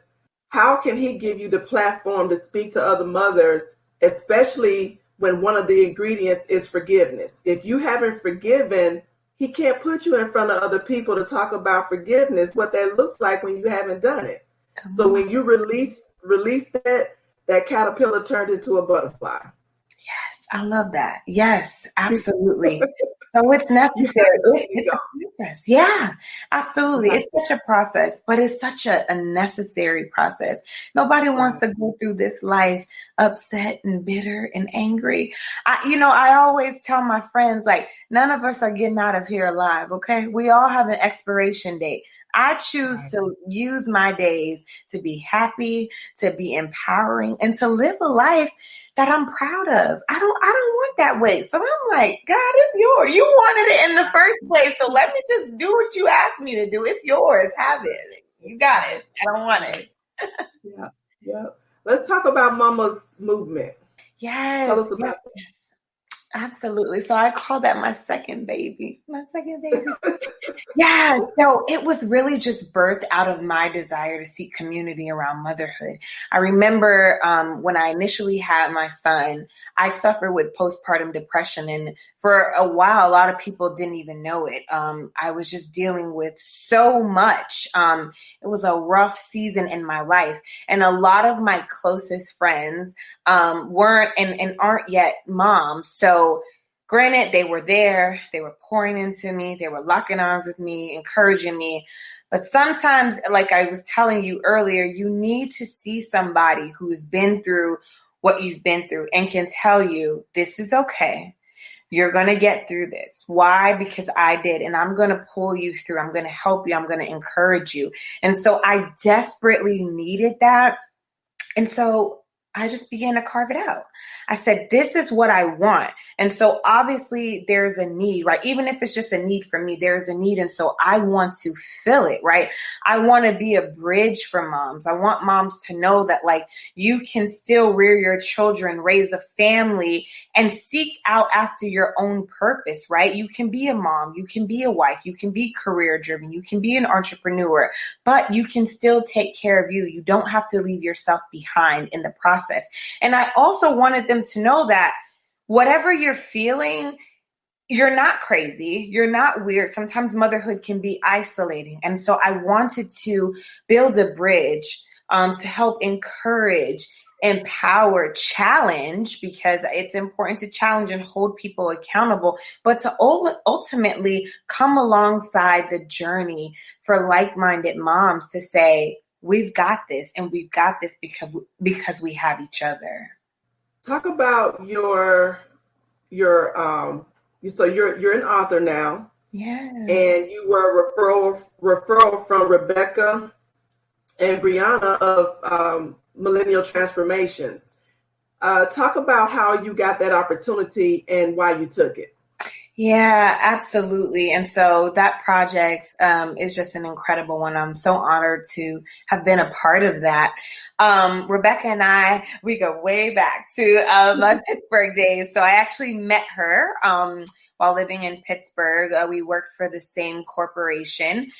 how can he give you the platform to speak to other mothers, especially when one of the ingredients is forgiveness? If you haven't forgiven, he can't put you in front of other people to talk about forgiveness, what that looks like when you haven't done it. So when you release that caterpillar turned into a butterfly. Yes, I love that. Yes, absolutely. So it's necessary. It's a process. Yeah, absolutely. It's such a process, but it's such a necessary process. Nobody wants to go through this life upset and bitter and angry. I always tell my friends, like, none of us are getting out of here alive, okay? We all have an expiration date. I choose to use my days to be happy, to be empowering, and to live a life that I'm proud of. I don't want that way. So I'm like, God, it's yours. You wanted it in the first place. So let me just do what you asked me to do. It's yours. Have it. You got it. I don't want it. Yeah. Let's talk about Mamas Movement. Yes. Tell us about that. Absolutely. So I call that my second baby. Yeah. So it was really just birthed out of my desire to seek community around motherhood. I remember when I initially had my son, I suffered with postpartum depression. And for a while, a lot of people didn't even know it. I was just dealing with so much. It was a rough season in my life. And a lot of my closest friends weren't and aren't yet moms. So granted, they were there, they were pouring into me, they were locking arms with me, encouraging me. But sometimes, like I was telling you earlier, you need to see somebody who's been through what you've been through and can tell you, this is okay. You're going to get through this. Why? Because I did. And I'm going to pull you through. I'm going to help you. I'm going to encourage you. And so I desperately needed that. And so I just began to carve it out. I said, this is what I want. And so obviously there's a need, right? Even if it's just a need for me, there's a need. And so I want to fill it, right? I want to be a bridge for moms. I want moms to know that, like, you can still rear your children, raise a family, and seek out after your own purpose, right? You can be a mom, you can be a wife, you can be career driven, you can be an entrepreneur, but you can still take care of you. You don't have to leave yourself behind in the process. And I also wanted them to know that whatever you're feeling, you're not crazy. You're not weird. Sometimes motherhood can be isolating. And so I wanted to build a bridge to help encourage empower, challenge, because it's important to challenge and hold people accountable, but to ultimately come alongside the journey for like-minded moms to say, we've got this, and we've got this because we have each other. Talk about so you're an author now. Yeah. And you were a referral from Rebecca and Brianna of Millennial Transformations. Talk about how you got that opportunity and why you took it. Yeah, absolutely. And so that project is just an incredible one. I'm so honored to have been a part of that. Rebecca and I, we go way back to my Pittsburgh days. So I actually met her while living in Pittsburgh. We worked for the same corporation.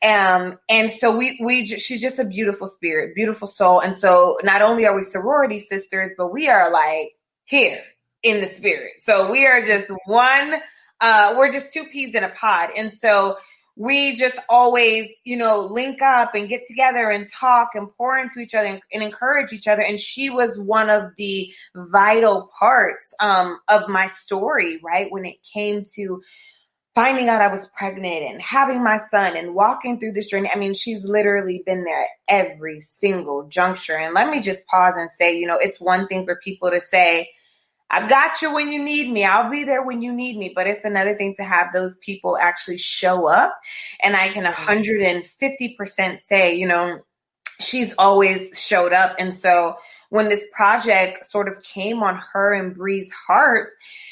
And so she's just a beautiful spirit, beautiful soul. And so not only are we sorority sisters, but we are like here in the spirit. So we are just one, we're just two peas in a pod. And so we just always, link up and get together and talk and pour into each other and encourage each other. And she was one of the vital parts of my story, right? When it came to finding out I was pregnant and having my son and walking through this journey. I mean, she's literally been there at every single juncture. And let me just pause and say, it's one thing for people to say, I've got you when you need me. I'll be there when you need me. But it's another thing to have those people actually show up. And I can 150% say, she's always showed up. And so when this project sort of came on her and Bree's hearts,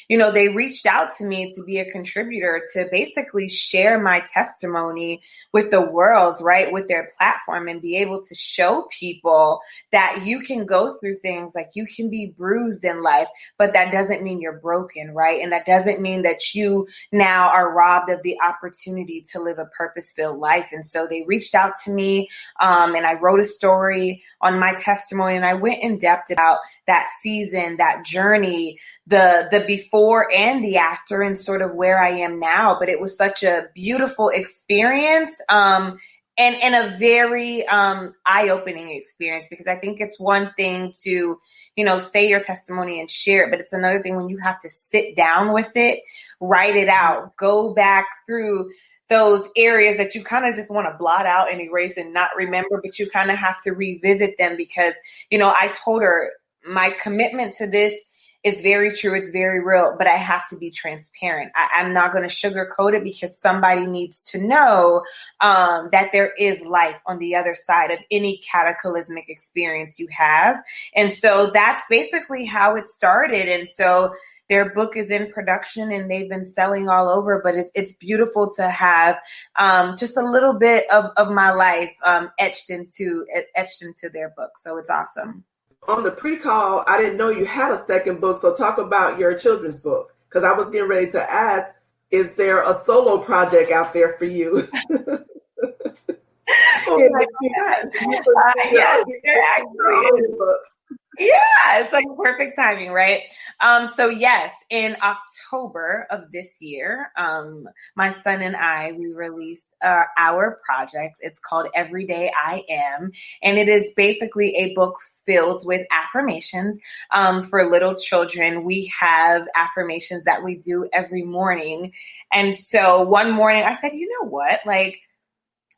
they reached out to me to be a contributor, to basically share my testimony with the world, right, with their platform, and be able to show people that you can go through things, like you can be bruised in life, but that doesn't mean you're broken, right? And that doesn't mean that you now are robbed of the opportunity to live a purpose-filled life. And so they reached out to me, and I wrote a story on my testimony, and I went in depth about that season, that journey, the before and the after, and sort of where I am now. But it was such a beautiful experience, and a very eye-opening experience, because I think it's one thing to, say your testimony and share it, but it's another thing when you have to sit down with it, write it out, go back through those areas that you kind of just want to blot out and erase and not remember, but you kind of have to revisit them because, I told her my commitment to this is very true. It's very real, but I have to be transparent. I'm not going to sugarcoat it because somebody needs to know that there is life on the other side of any cataclysmic experience you have. And so that's basically how it started. And so their book is in production and they've been selling all over, but it's beautiful to have just a little bit of my life etched into their book. So it's awesome. On the pre-call, I didn't know you had a second book. So talk about your children's book, because I was getting ready to ask, is there a solo project out there for you? Oh my God. Yes, there actually is. Yeah, it's like perfect timing, right? So yes, in October of this year, my son and I, we released our project. It's called Every Day I Am, and it is basically a book filled with affirmations for little children. We have affirmations that we do every morning. And so one morning I said, you know what,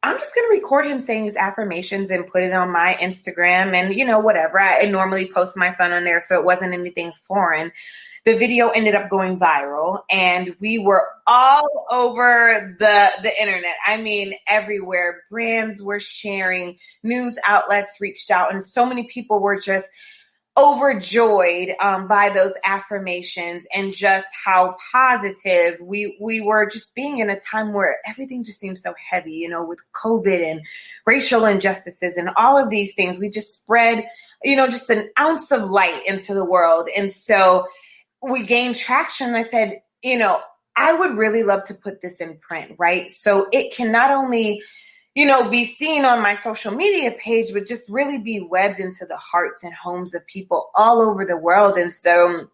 I'm just going to record him saying his affirmations and put it on my Instagram and, whatever. I normally post my son on there, so it wasn't anything foreign. The video ended up going viral and we were all over the internet. I mean, everywhere. Brands were sharing, news outlets reached out, and so many people were just overjoyed by those affirmations and just how positive we were, just being in a time where everything just seems so heavy, with COVID and racial injustices and all of these things. We just spread, just an ounce of light into the world. And so we gained traction. I said, I would really love to put this in print, right? So it can not only be seen on my social media page, but just really be webbed into the hearts and homes of people all over the world. And so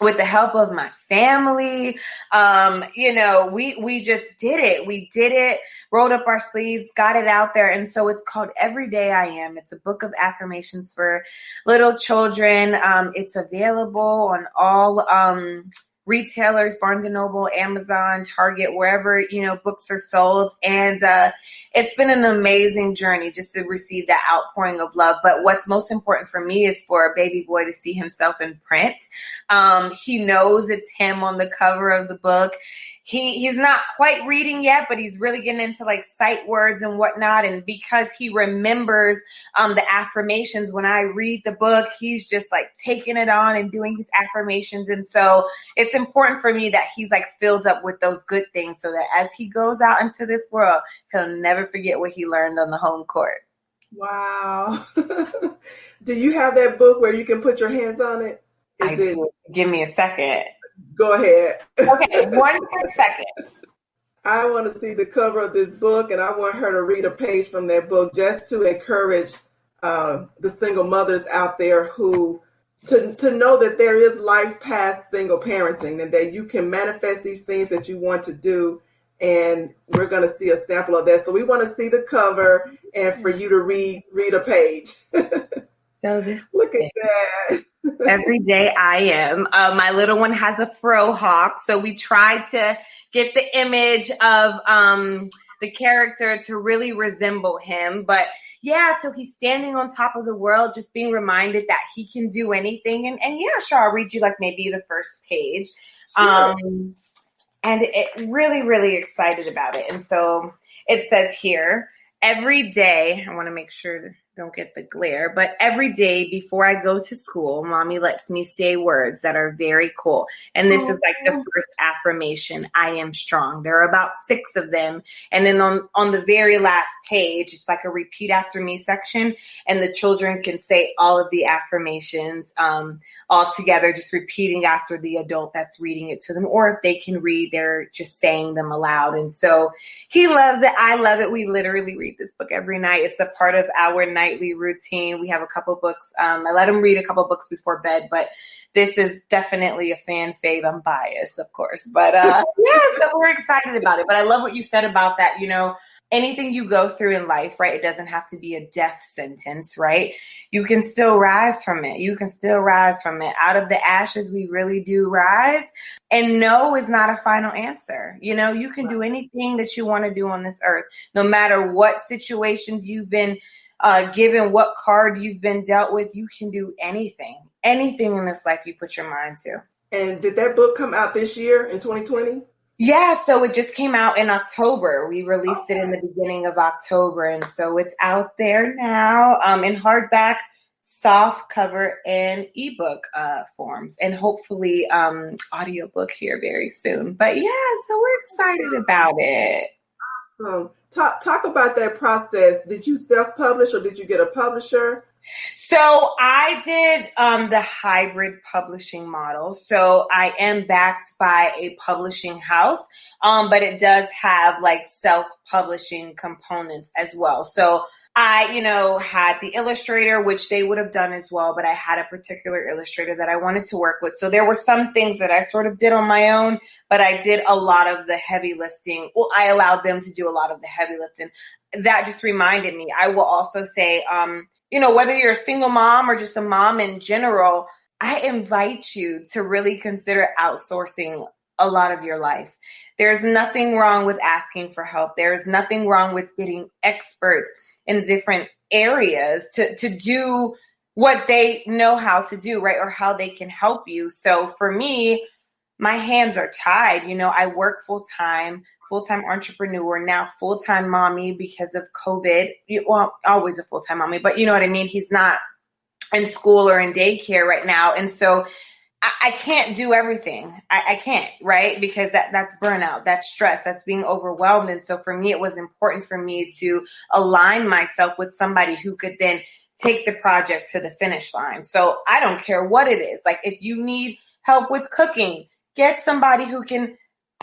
with the help of my family. We just did it. We did it, rolled up our sleeves, got it out there. And so it's called Every Day I Am. It's a book of affirmations for little children. It's available on all retailers, Barnes & Noble, Amazon, Target, wherever, books are sold. And it's been an amazing journey just to receive that outpouring of love. But what's most important for me is for a baby boy to see himself in print. He knows it's him on the cover of the book. He's not quite reading yet, but he's really getting into like sight words and whatnot. And because he remembers the affirmations, when I read the book, he's just like taking it on and doing his affirmations. And so it's important for me that he's like filled up with those good things so that as he goes out into this world, he'll never forget what he learned on the home court. Wow. Do you have that book where you can put your hands on it? Give me a second. Go ahead. Okay, 1 quick second. I want to see the cover of this book, and I want her to read a page from that book just to encourage the single mothers out there who to know that there is life past single parenting and that you can manifest these things that you want to do. And we're going to see a sample of that. So we want to see the cover and for you to read a page. So this look at that. Every Day I Am. My little one has a fro hawk, so we tried to get the image of the character to really resemble him. But yeah, so he's standing on top of the world, just being reminded that he can do anything. And yeah, sure, I'll read you like maybe the first page. Sure. And it really, really excited about it. And so it says here, every day, I want to make sure to don't get the glare, but every day before I go to school, mommy lets me say words that are very cool. And this is like the first affirmation, I am strong. There are about 6 of them. And then on the very last page, it's like a repeat after me section. And the children can say all of the affirmations all together, just repeating after the adult that's reading it to them. Or if they can read, they're just saying them aloud. And so he loves it. I love it. We literally read this book every night. It's a part of our nightly routine. We have a couple books. I let him read a couple books before bed, but this is definitely a fan fave. I'm biased, of course, but yeah, so we're excited about it. But I love what you said about that. Anything you go through in life, right? It doesn't have to be a death sentence, right? You can still rise from it. You can still rise from it. Out of the ashes, we really do rise. And no is not a final answer. You can do anything that you want to do on this earth, no matter what situations you've been given, what card you've been dealt with. You can do anything in this life you put your mind to. And did that book come out this year in 2020? Yeah, so it just came out in October. We released it in the beginning of October. And so it's out there now in hardback, soft cover, and ebook forms, and hopefully audiobook here very soon. But yeah, so we're excited about it. Awesome. Talk about that process. Did you self-publish or did you get a publisher? So I did the hybrid publishing model. So I am backed by a publishing house, but it does have like self-publishing components as well. So I, had the illustrator, which they would have done as well, but I had a particular illustrator that I wanted to work with. So there were some things that I sort of did on my own, but I did a lot of the heavy lifting. Well, I allowed them to do a lot of the heavy lifting. That just reminded me. I will also say, whether you're a single mom or just a mom in general, I invite you to really consider outsourcing a lot of your life. There's nothing wrong with asking for help. There's nothing wrong with getting experts in different areas to do what they know how to do, right? Or how they can help you. So for me, my hands are tied. I work full-time entrepreneur, now full-time mommy because of COVID. Well, always a full-time mommy, but you know what I mean? He's not in school or in daycare right now. And so I can't do everything. I can't, right? Because that's burnout, that's stress, that's being overwhelmed. And so for me, it was important for me to align myself with somebody who could then take the project to the finish line. So I don't care what it is. Like if you need help with cooking, get somebody who can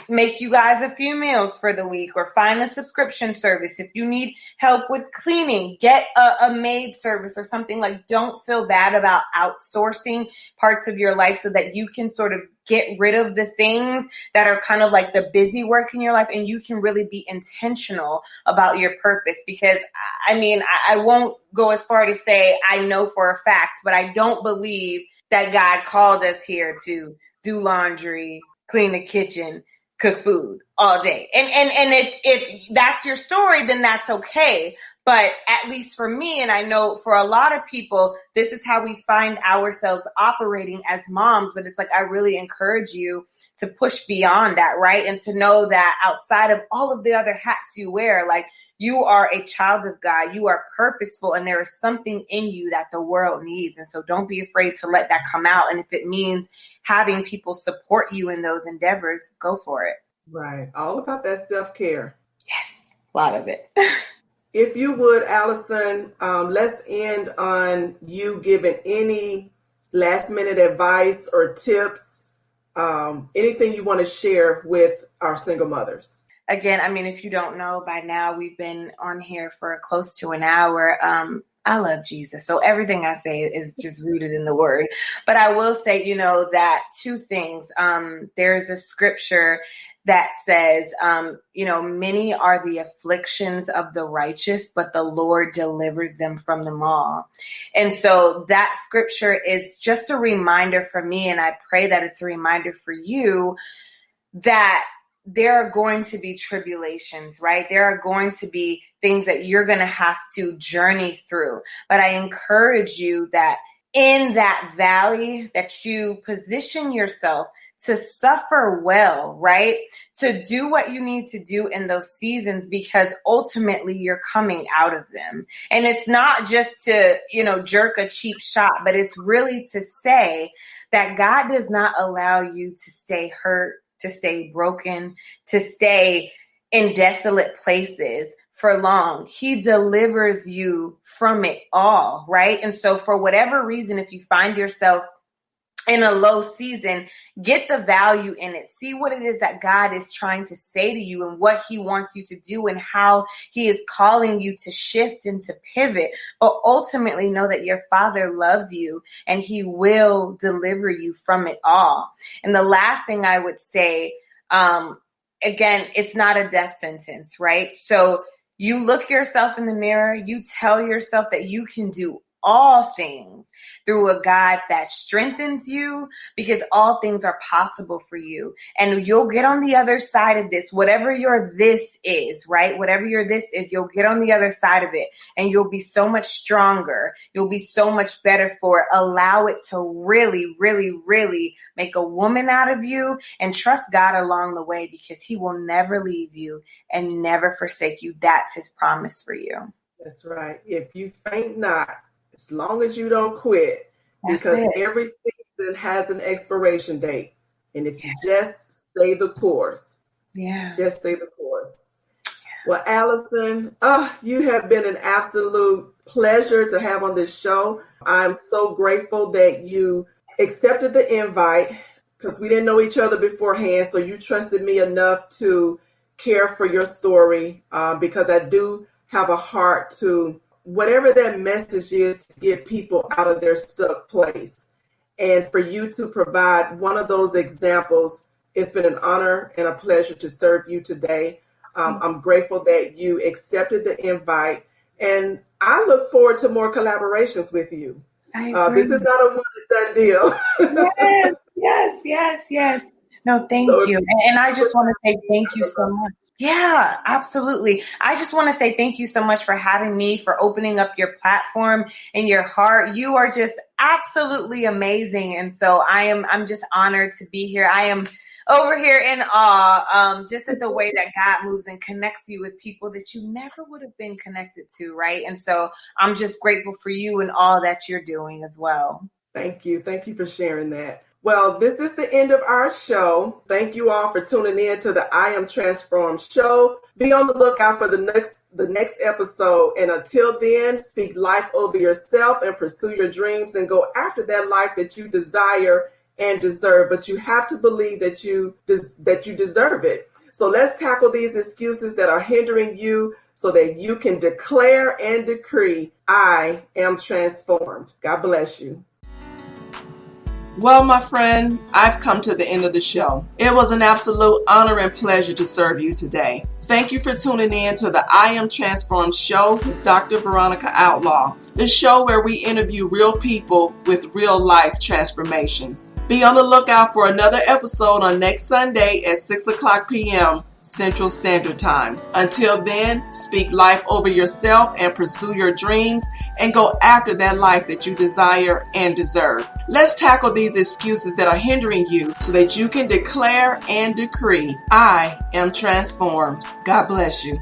make you guys a few meals for the week, or find a subscription service. If you need help with cleaning, get a maid service or something. Like, don't feel bad about outsourcing parts of your life so that you can sort of get rid of the things that are kind of like the busy work in your life, and you can really be intentional about your purpose. Because I mean, I won't go as far to say I know for a fact, but I don't believe that God called us here to do laundry, clean the kitchen, cook food all day. And if that's your story, then that's okay. But at least for me, and I know for a lot of people, this is how we find ourselves operating as moms. But it's like, I really encourage you to push beyond that, right? And to know that outside of all of the other hats you wear, like, you are a child of God, you are purposeful, and there is something in you that the world needs. And so don't be afraid to let that come out. And if it means having people support you in those endeavors, go for it. Right. All about that self-care. Yes, a lot of it. If you would, Alyson, let's end on you giving any last minute advice or tips, anything you want to share with our single mothers. Again, I mean, if you don't know by now, we've been on here for close to an hour. I love Jesus. So everything I say is just rooted in the word. But I will say, that two things. There's a scripture that says, many are the afflictions of the righteous, but the Lord delivers them from them all. And so that scripture is just a reminder for me, and I pray that it's a reminder for you that there are going to be tribulations, right? There are going to be things that you're going to have to journey through. But I encourage you that in that valley, that you position yourself to suffer well, right? To do what you need to do in those seasons, because ultimately you're coming out of them. And it's not just to, jerk a cheap shot, but it's really to say that God does not allow you to stay hurt, to stay broken, to stay in desolate places for long. He delivers you from it all, right? And so for whatever reason, if you find yourself in a low season, get the value in it. See what it is that God is trying to say to you and what he wants you to do and how he is calling you to shift and to pivot. But ultimately know that your Father loves you and he will deliver you from it all. And the last thing I would say, again, it's not a death sentence, right? So you look yourself in the mirror, you tell yourself that you can do all things through a God that strengthens you, because all things are possible for you. And you'll get on the other side of this, whatever your this is, right? Whatever your this is, you'll get on the other side of it and you'll be so much stronger. You'll be so much better for it. Allow it to really, really, really make a woman out of you, and trust God along the way, because he will never leave you and never forsake you. That's his promise for you. That's right. If you faint not, as long as you don't quit, because every season has an expiration date. And if you just stay the course, just stay the course. Well, Alyson, you have been an absolute pleasure to have on this show. I'm so grateful that you accepted the invite, because we didn't know each other beforehand. So you trusted me enough to care for your story, because I do have a heart to, whatever that message is, to get people out of their stuck place. And for you to provide one of those examples, it's been an honor and a pleasure to serve you today. I'm grateful that you accepted the invite, and I look forward to more collaborations with you. This is not a one-and-done deal. Yes. No, thank you. And I just want to say thank you so much. Yeah, absolutely. I just want to say thank you so much for having me, for opening up your platform and your heart. You are just absolutely amazing. And so I'm just honored to be here. I am over here in awe, just at the way that God moves and connects you with people that you never would have been connected to, right? And so I'm just grateful for you and all that you're doing as well. Thank you. Thank you for sharing that. Well, this is the end of our show. Thank you all for tuning in to the I Am Transformed show. Be on the lookout for the next episode. And until then, speak life over yourself and pursue your dreams and go after that life that you desire and deserve, but you have to believe that you deserve it. So let's tackle these excuses that are hindering you so that you can declare and decree, I am transformed. God bless you. Well, my friend, I've come to the end of the show. It was an absolute honor and pleasure to serve you today. Thank you for tuning in to the I Am Transformed show with Dr. Veronica Outlaw, the show where we interview real people with real life transformations. Be on the lookout for another episode on next Sunday at 6:00 p.m. Central Standard Time. Until then, speak life over yourself and pursue your dreams and go after that life that you desire and deserve. Let's tackle these excuses that are hindering you so that you can declare and decree, I am transformed. God bless you.